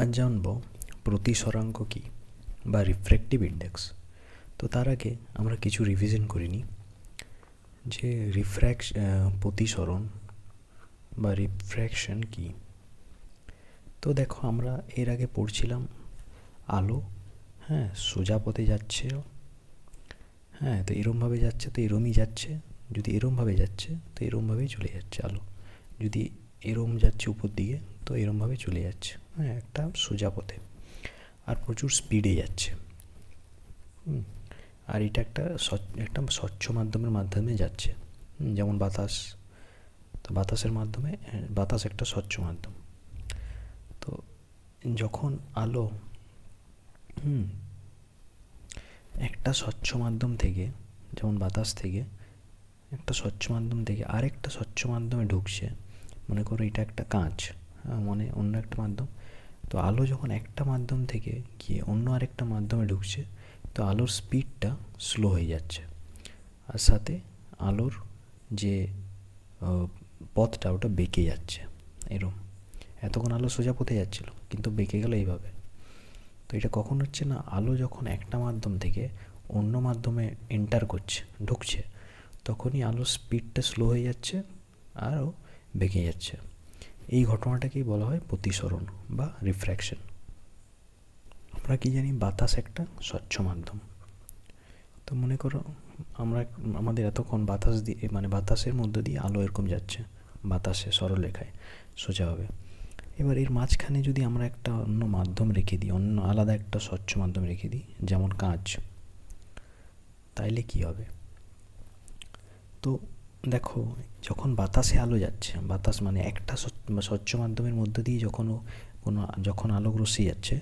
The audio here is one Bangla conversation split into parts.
আজ জানব প্রতিসরাঙ্ক কী বা রিফ্র্যাক্টিভ ইন্ডেক্স। তো তার আগে আমরা কিছু রিভিশন করে নিই যে প্রতিসরণ বা রিফ্র্যাকশন কী। তো দেখো, আমরা এর আগে পড়ছিলাম আলো, সোজা পথে যাচ্ছে, তো এরমভাবে যাচ্ছে তো এরমই যাচ্ছে, যদি এরমভাবে যাচ্ছে তো এরমভাবেই চলে যাচ্ছে আলো, যদি এরম যাচ্ছে উপর দিকে তো এরমভাবে চলে যাচ্ছে, একটা সোজা পথে, আর প্রচুর স্পিডে যাচ্ছে। আর এটা একটা স্বচ্ছ মাধ্যমে যাচ্ছে, যেমন বাতাস। তো বাতাস একটা স্বচ্ছ মাধ্যম। তো যখন আলো একটা স্বচ্ছ মাধ্যম থেকে, যেমন বাতাস থেকে, একটা স্বচ্ছ মাধ্যম থেকে আরেকটা স্বচ্ছ মাধ্যমে ঢুকছে, মনে করো এটা একটা কাঁচ, অন্য একটা মাধ্যম। তো আলো যখন একটা মাধ্যম থেকে গিয়ে অন্য আরেকটা মাধ্যমে ঢুকছে, তো আলোর স্পিডটা স্লো হয়ে যাচ্ছে, আর সাথে আলোর যে পথটা ওটা বেঁকে যাচ্ছে। এতক্ষণ আলো সোজা পথে যাচ্ছিল, কিন্তু বেঁকে গেল এইভাবে। তো এটা কখন হচ্ছে না, আলো যখন একটা মাধ্যম থেকে অন্য মাধ্যমে ঢুকছে, তখনই আলোর স্পিডটা স্লো হয়ে যাচ্ছে আরও বেঁকে যাচ্ছে। এই ঘটনাটাকেই বলা হয় প্রতিসরণ বা রিফ্র্যাকশন। আমরা কি জানি, বাতাস একটা স্বচ্ছ মাধ্যম। তো মনে করো আমাদের এতক্ষণ বাতাসের মধ্য দিয়ে আলো এরকম যাচ্ছে, বাতাসে সরলরেখায় সোজাভাবে। এবার এর মাঝখানে যদি আমরা একটা অন্য মাধ্যম রেখে দিই, অন্য আলাদা একটা স্বচ্ছ মাধ্যম রেখে দিই, যেমন কাঁচ, তাইলে কি হবে? তো দেখো, যখন বাতাসে আলো যাচ্ছে, বাতাস মানে একটা স্বচ্ছ মাধ্যমের মধ্য দিয়ে যখন আলোক রশ্মি যাচ্ছে,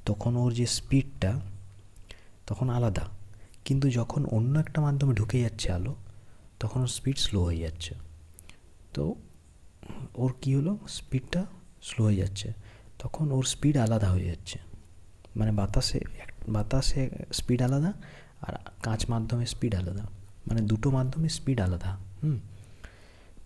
তখন ওর যে স্পিডটা তখন আলাদা। কিন্তু যখন অন্য একটা মাধ্যমে ঢুকে যাচ্ছে আলো, তখন ওর স্পিড স্লো হয়ে যাচ্ছে। তো ওর কী হলো, স্পিডটা স্লো হয়ে যাচ্ছে, তখন ওর স্পিড আলাদা হয়ে যাচ্ছে। মানে বাতাসে স্পিড আলাদা, আর কাঁচ মাধ্যমে স্পিড আলাদা, মানে দুটো মাধ্যমে স্পিড আলাদা।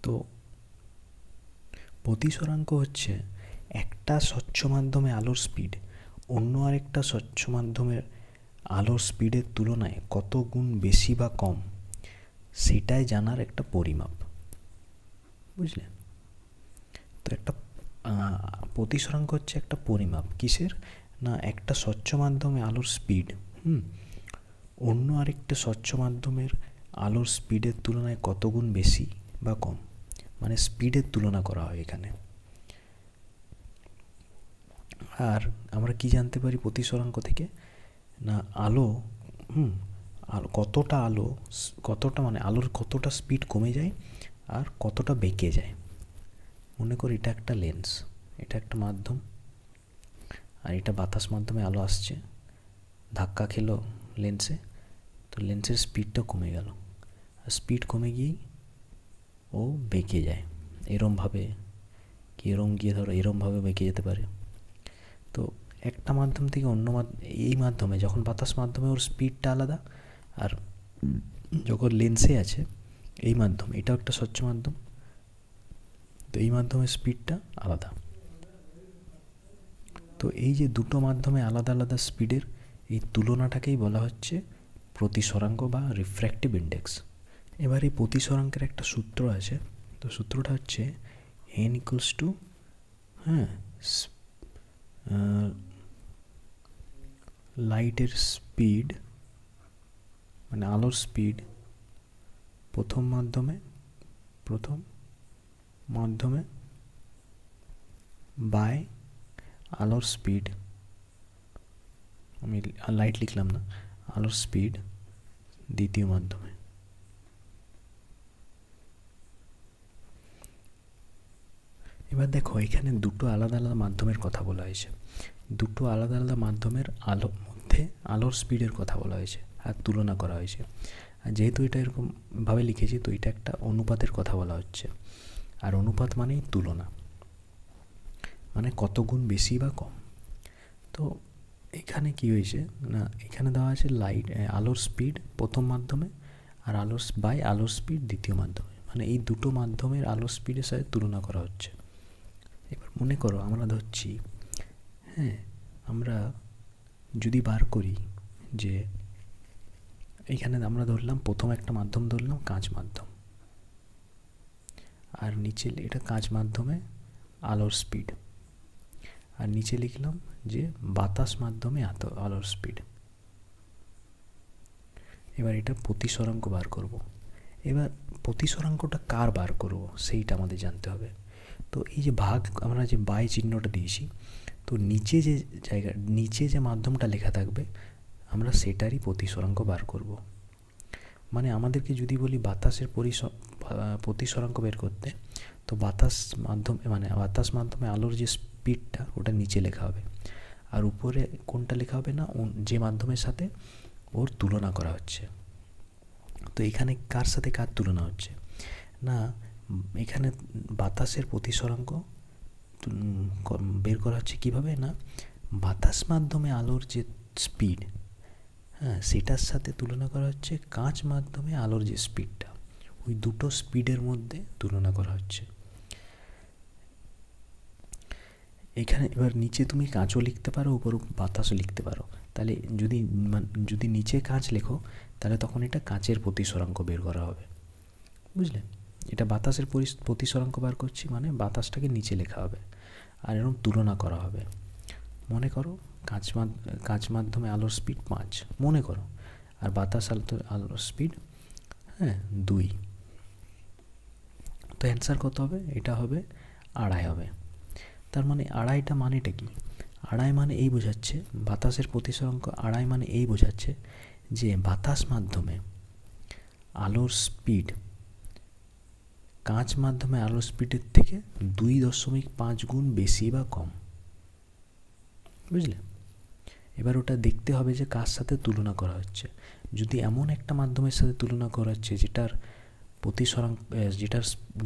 তো প্রতিসরাঙ্ক হচ্ছে একটা স্বচ্ছ মাধ্যমে আলোর স্পিড অন্য আরেকটা স্বচ্ছ মাধ্যমের আলোর স্পিডের তুলনায় কত গুণ বেশি বা কম, সেটাই জানার একটা পরিমাপ, বুঝলে? তো একটা প্রতিসরাঙ্ক হচ্ছে একটা পরিমাপ কিসের না, একটা স্বচ্ছ মাধ্যমে আলোর স্পিড অন্য আরেকটা স্বচ্ছ মাধ্যমের আলোর স্পিডের তুলনায় কত গুণ বেশি বা কম, মানে স্পিডের তুলনা করা হয় এখানে। আর আমরা কি জানতে পারি প্রতিসরাঙ্ক থেকে না, আলোর কতটা স্পিড কমে যায় আর কতটা বেঁকে যায়। মনে করি এটা একটা লেন্স, এটা একটা মাধ্যম, আর এটা বাতাস মাধ্যমে আলো আসছে, ধাক্কা খেলো লেন্সে, তো লেন্সের স্পিডটা কমে গেল, আর স্পিড কমে গিয়েই ও বেঁকে যায় এরমভাবে, গিয়ে ধরো এরমভাবে বেঁকে যেতে পারে। তো একটা মাধ্যম থেকে এই মাধ্যমে যখন বাতাস মাধ্যমে ওর স্পিডটা আলাদা, আর যখন লেন্সে আছে এই মাধ্যম, এটাও একটা স্বচ্ছ মাধ্যম, তো এই মাধ্যমের স্পিডটা আলাদা। তো এই যে দুটো মাধ্যমে আলাদা আলাদা স্পিডের এই তুলনাটাকেই বলা হচ্ছে প্রতিসরাঙ্ক বা রিফ্র্যাক্টিভ ইন্ডেক্স। এবার এই প্রতিসরাঙ্কের একটা সূত্র আছে, তো সূত্রটা হচ্ছে n ইকুয়ালস টু লাইটের স্পিড, মানে আলোর স্পিড প্রথম মাধ্যমে বাই আলোর স্পিড, আমি লাইট লিখলাম না, আলোর স্পিড দ্বিতীয় মাধ্যমে। এবার দেখো, এখানে দুটো আলাদা আলাদা মাধ্যমের কথা বলা হয়েছে, দুটো আলাদা আলাদা মাধ্যমের আলোর স্পিডের কথা বলা হয়েছে আর তুলনা করা হয়েছে। আর যেহেতু এটা এরকমভাবে লিখেছি, তো এটা একটা অনুপাতের কথা বলা হচ্ছে, আর অনুপাত মানেই তুলনা, মানে কত গুণ বেশি বা কম। তো এখানে কি হয়েছে না, এখানে দেওয়া আছে আলোর স্পিড প্রথম মাধ্যমে আর আলোর স্পিড দ্বিতীয় মাধ্যমে, মানে এই দুটো মাধ্যমের আলোর স্পিডের সাথে তুলনা করা হচ্ছে। এবার মনে করো আমরা ধরছি হ্যাঁ, আমরা যদি বার করি যে এইখানে আমরা ধরলাম প্রথম একটা মাধ্যম ধরলাম কাঁচ মাধ্যম, আর নিচে এটা কাঁচ মাধ্যমে আলোর স্পিড, আর নিচে লিখলাম যে বাতাস মাধ্যমে আলোর স্পিড। এবার এটা প্রতিসরাঙ্ক বার করব। এবার প্রতিসরাঙ্কটা কার বার করব সেইটা আমাদের জানতে হবে। তো এই যে ভাগ আমরা যে বাই চিহ্নটা দিয়েছি, তো নিচে যে জায়গা নিচে যে মাধ্যমটা লেখা থাকবে আমরা সেটারই প্রতিসরাঙ্ক বার করব। মানে আমাদেরকে যদি বলি বাতাসের প্রতিসরাঙ্ক বের করতে, তো বাতাস মাধ্যমে আলোর যে স্পিডটা ওটা নিচে লেখা হবে, আর উপরে কোনটা লেখা হবে না যে মাধ্যমের সাথে ওর তুলনা করা হচ্ছে। তো এখানে কার সাথে কার তুলনা হচ্ছে না, এখানে বাতাসের প্রতিসরাঙ্ক বের করা হচ্ছে কীভাবে না, বাতাস মাধ্যমে আলোর যে স্পিড, হ্যাঁ, সেটার সাথে তুলনা করা হচ্ছে কাঁচ মাধ্যমে আলোর যে স্পিডটা, ওই দুটো স্পিডের মধ্যে তুলনা করা হচ্ছে। এখানে এবার নিচে তুমি কাঁচও লিখতে পারো, উপর বাতাসও লিখতে পারো। তাহলে যদি নিচে কাঁচ লেখো তাহলে তখন এটা কাঁচের প্রতিসরাঙ্ক বের করা হবে, বুঝলে? এটা বাতাসের প্রতিসরাঙ্ক বার করছি, মানে বাতাসটাকে নিচে লেখা হবে আর এরকম তুলনা করা হবে। মনে করো কাঁচ মাধ্যমে আলোর স্পিড 5 মনে করো, আর বাতাস আলোর স্পিড 2। তো অ্যান্সার কত হবে? এটা হবে 2.5 হবে। তার মানে 2.5টা মানেটা কি? 2.5 মানে এই বোঝাচ্ছে, বাতাসের প্রতিসরাঙ্ক 2.5 মানে এই বোঝাচ্ছে যে বাতাস মাধ্যমে আলোর স্পিড কাঁচ মাধ্যমে আলোর স্পিডের থেকে 2.5 গুণ বেশি বা কম, বুঝলে? এবার ওটা দেখতে হবে যে কার সাথে তুলনা করা হচ্ছে। যদি এমন একটা মাধ্যমের সাথে তুলনা করা হচ্ছে যেটার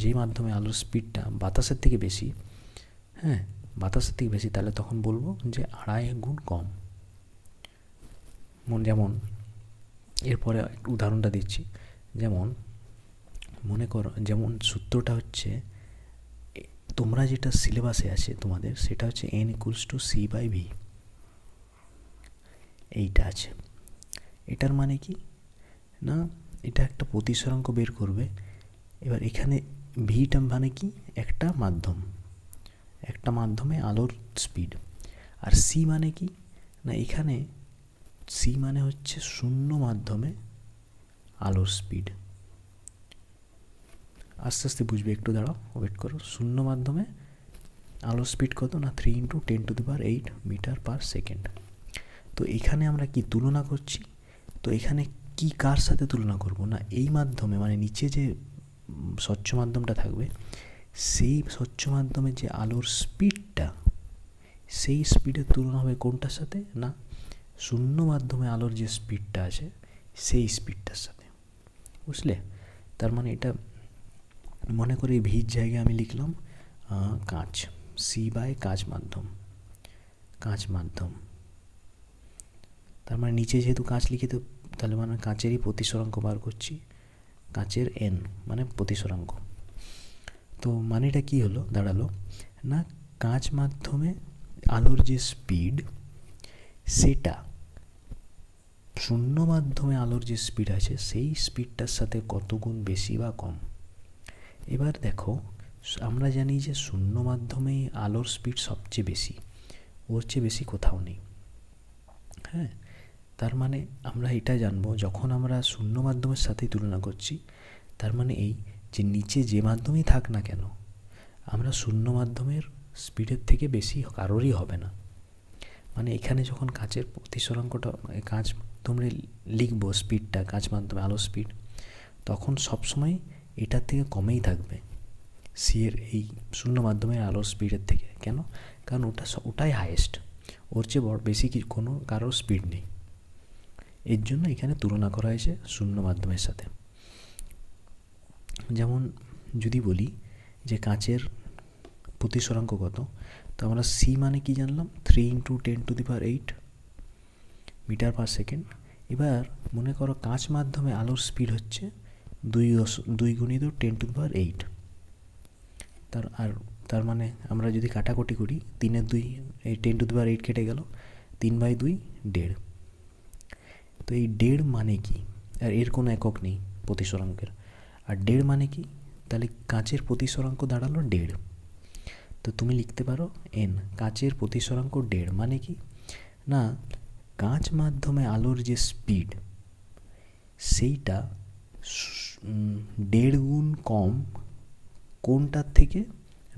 যে মাধ্যমে আলোর স্পিডটা বাতাসের থেকে বেশি, হ্যাঁ, বাতাসের থেকে বেশি, তাহলে তখন বলবো যে 2.5 গুণ কম। যেমন এরপরে উদাহরণটা দিচ্ছি, যেমন মনে করো, যেমন সূত্রটা হচ্ছে তোমরা যেটা সিলেবাসে আছে তোমাদের, সেটা হচ্ছে n=c/v, এইটা আছে। এটার মানে কি না, এটা একটা প্রতিসরাঙ্ক বের করবে। এবার এখানে ভিটা মানে কি, একটা মাধ্যমে আলোর স্পিড। আর সি মানে কি না, এখানে সি মানে হচ্ছে শূন্য মাধ্যমে আলোর স্পিড। আস্তে আস্তে বুঝবে, একটু দাঁড়াও, ওয়েট করো। শূন্য মাধ্যমে আলোর স্পিড কত না, 3 × 10⁸ মিটার/সেকেন্ড। তো এখানে আমরা কি তুলনা করছি, তো এখানে কি কার সাথে তুলনা করব না, এই মাধ্যমে মানে নিচে যে স্বচ্ছ মাধ্যমটা থাকবে সেই স্বচ্ছ মাধ্যমে যে আলোর স্পিডটা, সেই স্পিডের তুলনা হবে কোনটার সাথে না, শূন্য মাধ্যমে আলোর যে স্পিডটা আছে সেই স্পিডটার সাথে, বুঝলে? তার মানে এটা মনে করে ভির জায়গায় আমি লিখলাম কাঁচ, c/কাঁচ মাধ্যম। তার মানে নিচে যেহেতু কাঁচ লিখে, তো তাহলে মানে কাঁচেরই প্রতিসরাঙ্ক বার করছি, কাঁচের n মানে প্রতিসরাঙ্ক। তো মানেটা কি হলো, দাঁড়ালো না, কাঁচ মাধ্যমে আলোর যে স্পিড সেটা শূন্য মাধ্যমে আলোর যে স্পিড আছে সেই স্পিডটার সাথে কত গুণ বেশি বা কম। এবার দেখো, আমরা জানি যে শূন্য মাধ্যমে আলোর স্পিড সবচেয়ে বেশি, ওর চেয়ে বেশি কোথাও নেই, হ্যাঁ। তার মানে আমরা এটা জানবো, যখন আমরা শূন্য মাধ্যমের সাথে তুলনা করছি, তার মানে এই যে নিচে যে মাধ্যমেই থাক না কেন, আমরা শূন্য মাধ্যমের স্পিডের থেকে বেশি কারোরই হবে না। মানে এখানে যখন কাঁচের প্রতিসরাঙ্কটা কাঁচ তোমরা লিখবো স্পিডটা, কাঁচ মাধ্যমে আলোর স্পিড, তখন সবসময় এটার থেকে কমেই থাকবে সি এর, এই শূন্য মাধ্যমের আলোর স্পিডের থেকে। কেন? কারণ ওটাই হাইয়েস্ট, ওর চেয়ে বেশি কোনো কারোর স্পিড নেই। এর জন্য এখানে তুলনা করা হয়েছে শূন্য মাধ্যমের সাথে। যেমন যদি বলি যে কাঁচের প্রতিসরাঙ্ক কত, তো আমরা সি মানে কি জানলাম, 3 × 10⁸ মিটার/সেকেন্ড। এবার মনে করো কাঁচ মাধ্যমে আলোর স্পিড হচ্ছে 2 × 10⁸, আর তার মানে আমরা যদি কাটাকুটি করি, 3-এর 2, এই 10⁸ কেটে গেল, 3/2 1.5। তো এই 1.5 মানে কি? আর এর কোনো একক নেই প্রতিসরাঙ্কের। আর 1.5 মানে কি? তাহলে কাচের প্রতিসরাঙ্ক দাঁড়ালো 1.5। তো তুমি লিখতে পারো n, কাচের প্রতিসরাঙ্ক 1.5 মানে কি না, কাঁচ মাধ্যমে আলোর যে স্পিড সেইটা 1.5 গুণ কম কোনটার থেকে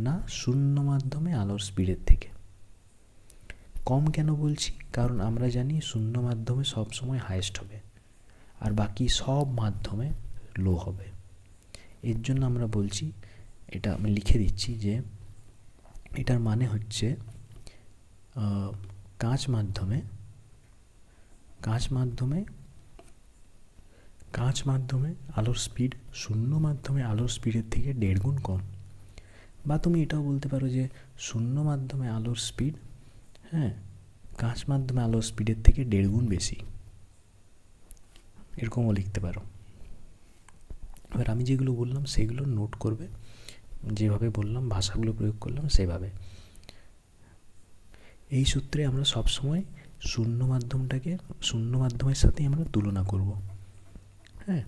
না, শূন্য মাধ্যমে আলোর স্পিডের থেকে। কম কেন বলছি? কারণ আমরা জানি শূন্য মাধ্যমে সবসময় হাইয়েস্ট হবে আর বাকি সব মাধ্যমে লো হবে। এর জন্য আমরা বলছি, এটা আমি লিখে দিচ্ছি যে এটার মানে হচ্ছে কাঁচ মাধ্যমে আলোর স্পিড শূন্য মাধ্যমে আলোর স্পিডের থেকে 1.5 গুণ কম। বা তুমি এটাও বলতে পারো যে শূন্য মাধ্যমে আলোর স্পিড, হ্যাঁ, কাঁচ মাধ্যমে আলোর স্পিডের থেকে 1.5 গুণ বেশি, এরকমও লিখতে পারো। এবার আমি যেগুলো বললাম সেগুলো নোট করবে, যেভাবে বললাম ভাষাগুলো প্রয়োগ করলাম সেভাবে। এই সূত্রে আমরা সবসময় শূন্য মাধ্যমের সাথে আমরা তুলনা করব, হ্যাঁ।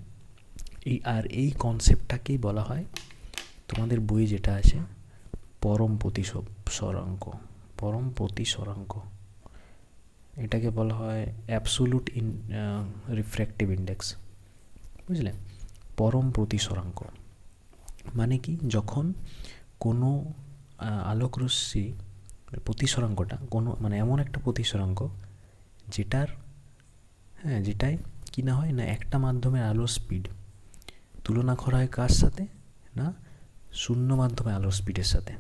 এই কনসেপ্টটাকেই বলা হয় তোমাদের বইয়ে যেটা আছে পরম প্রতিসরাঙ্ক। এটাকে বলা হয় অ্যাবসোলুট রিফ্র্যাক্টিভ ইন্ডেক্স, বুঝলে? পরম প্রতিসরাঙ্ক মানে কি, যখন কোনো আলোকরশ্মি প্রতিসরাঙ্কটা কোনো মানে এমন একটা প্রতিসরাঙ্ক যেটায় কি না হয় না, একটা মাধ্যমের আলোর স্পিড তুলনা করা হয় কার সাথে না, শূন্য মাধ্যমে আলোর স্পিডের সাথে,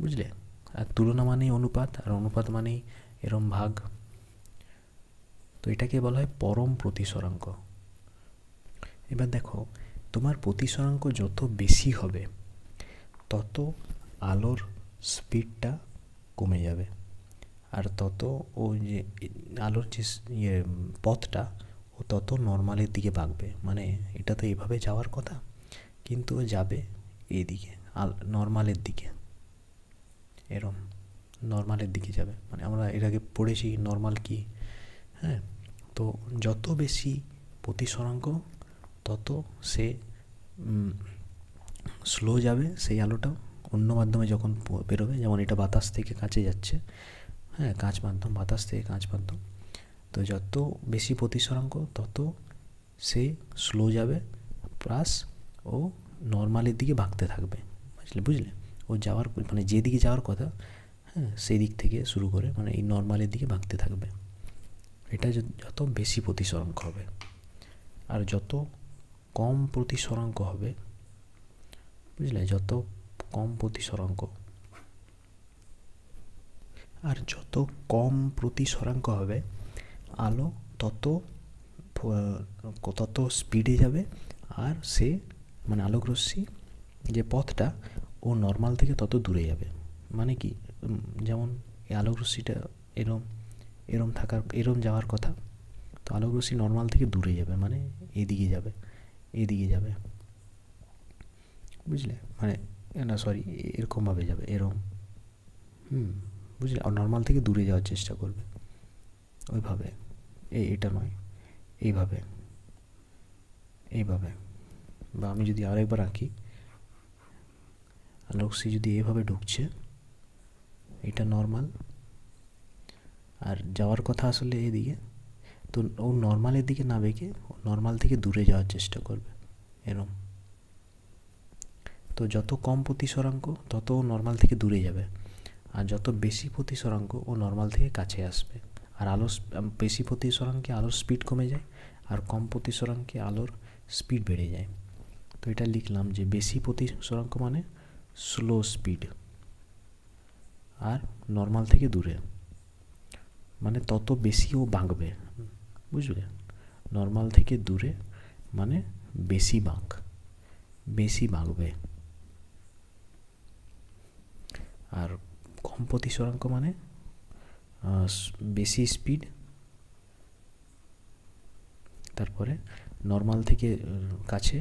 বুঝলে? আর তুলনা মানেই অনুপাত, আর অনুপাত মানেই এরম ভাগ। তো এটাকে বলা হয় পরম প্রতিসরাঙ্ক। এবার দেখো, তোমার প্রতিসরাঙ্ক যত বেশি হবে তত আলোর স্পিডটা কমে যাবে, আর তত ওই যে আলোর যে পথটা ও তত নর্মালের দিকে বাঁকবে। মানে এটা তো এইভাবে যাওয়ার কথা, কিন্তু ও যাবে এইদিকে নর্মালের দিকে, এরম নর্মালের দিকে যাবে। মানে আমরা এর আগে পড়েছি নর্মাল কি, হ্যাঁ। তো যত বেশি প্রতিসরাঙ্ক তত সে স্লো যাবে, সেই আলোটা অন্য মাধ্যমে যখন বেরোবে, যেমন এটা বাতাস থেকে কাঁচে যাচ্ছে, হ্যাঁ, কাঁচ মাধ্যম, বাতাস থেকে কাঁচ মাধ্যম। তো যত বেশি প্রতিসরাঙ্ক তত সে স্লো যাবে, প্লাস ও নর্মালের দিকে ভাগতে থাকবে, বুঝলে? ও যাওয়ার মানে যেদিকে যাওয়ার কথা, হ্যাঁ, সেই দিক থেকে শুরু করে মানে এই নর্মালের দিকে ভাগতে থাকবে। এটা যত বেশি প্রতিসরাঙ্ক হবে। আর যত কম প্রতিসরাঙ্ক হবে, বুঝলে, যত কম প্রতিসরাঙ্ক হবে আলো তত স্পিডে যাবে, আর সে মানে আলোকরশ্মি যে পথটা ও নর্মাল থেকে তত দূরে যাবে। মানে কি, যেমন এই আলোকরশ্মিটা এরম যাওয়ার কথা, তো আলোকরশ্মি নর্মাল থেকে দূরে যাবে, মানে এদিকে যাবে, বুঝলে? মানে না, সরি, এরকমভাবে যাবে, বুঝলে? আর নর্মাল থেকে দূরে যাওয়ার চেষ্টা করবে, ওইভাবে। এটা নয়, এইভাবে। বা আমি যদি আরেকবার আঁকি, আলোকরশ্মি যদি এইভাবে ঢুকছে, এটা নর্মাল, আর যাওয়ার কথা আসলে এদিকে, তো ও নর্মালের দিকে না বেঁকে নর্মাল থেকে দূরে যাওয়ার চেষ্টা করবে, এরম। তো যত কম প্রতিসরাঙ্ক তত নর্মাল থেকে দূরে যাবে, আর যত বেশি প্রতিসরাঙ্ক ও নর্মাল থেকে কাছে আসবে। আর বেশি প্রতিসরাঙ্কে আলোর স্পিড কমে যায়, আর কম প্রতিসরাঙ্কে আলোর স্পিড বেড়ে যায়। তো এটা লিখলাম যে বেশি প্রতিসরাঙ্ক মানে স্লো স্পিড, আর নর্মাল থেকে দূরে মানে তত বেশি ও বাঁকবে, বুঝলে? নর্মাল থেকে দূরে মানে বেশি বাঁকবে। আর কম প্রতিসরাঙ্ক মানে বেশি স্পিড, তারপরে নর্মাল থেকে কাছে,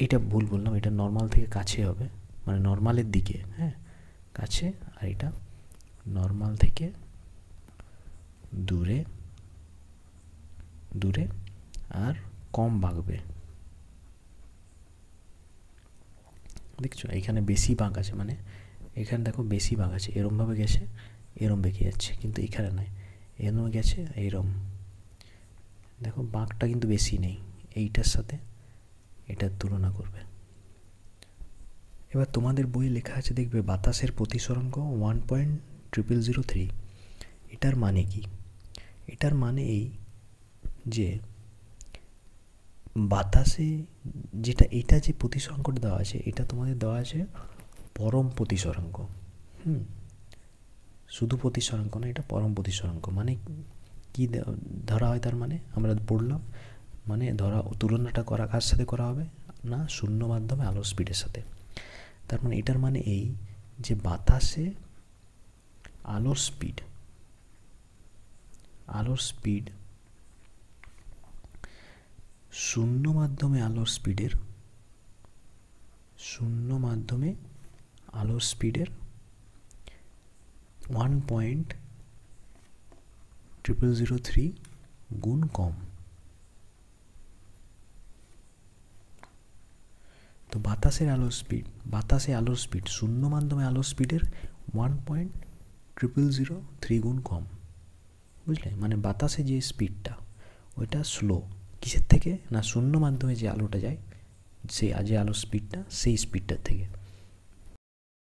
এটা ভুল বললাম, এটা নর্মাল থেকে কাছে হবে, মানে নর্মালের দিকে, হ্যাঁ কাছে, আর এটা নর্মাল থেকে দূরে, দূরে আর কম বাঁকবে। দেখছো এখানে বেশি বাঁক আছে, মানে এখানে দেখো বেশি বাঁক আছে, এরমভাবে গেছে এরম বেঁকে যাচ্ছে, কিন্তু এখানে নয়, এরম গেছে এইরম, দেখো বাঁকটা কিন্তু বেশি নেই, এইটার সাথে এটার তুলনা করবে। এবার তোমাদের বইয়ে লেখা আছে দেখবে বাতাসের প্রতিসরাঙ্ক 1.0003। এটার মানে কি? এটার মানে এই যে বাতাসে যেটা, এটা যে প্রতিসরাঙ্কটা দেওয়া আছে, এটা তোমাদের দেওয়া আছে পরম প্রতিসরাঙ্ক। শুধু প্রতিসরাঙ্ক না, এটা পরম প্রতিসরাঙ্ক। মানে কি ধরা হয়, তার মানে আমরা পড়লাম, মানে ধরা তুলনাটা করা কার সাথে করা হবে না, শূন্য মাধ্যমে আলোর স্পিডের সাথে। তার মানে এটার মানে এই যে বাতাসে আলোর স্পিড, আলোর স্পিড শূন্য মাধ্যমে আলোর স্পিডের, শূন্য মাধ্যমে আলোর স্পিডের 1.0003 গুণ কম। তো বাতাসের আলোর স্পিড, বাতাসে আলোর স্পিড শূন্য মাধ্যমে আলোর স্পিডের 1.0003 গুণ কম, বুঝলে? মানে বাতাসে যে স্পিডটা ওইটা স্লো, কিসের থেকে না, শূন্য মাধ্যমে যে আলোটা যায়, সেই যে আলোর স্পিডটা, সেই স্পিডটার থেকে।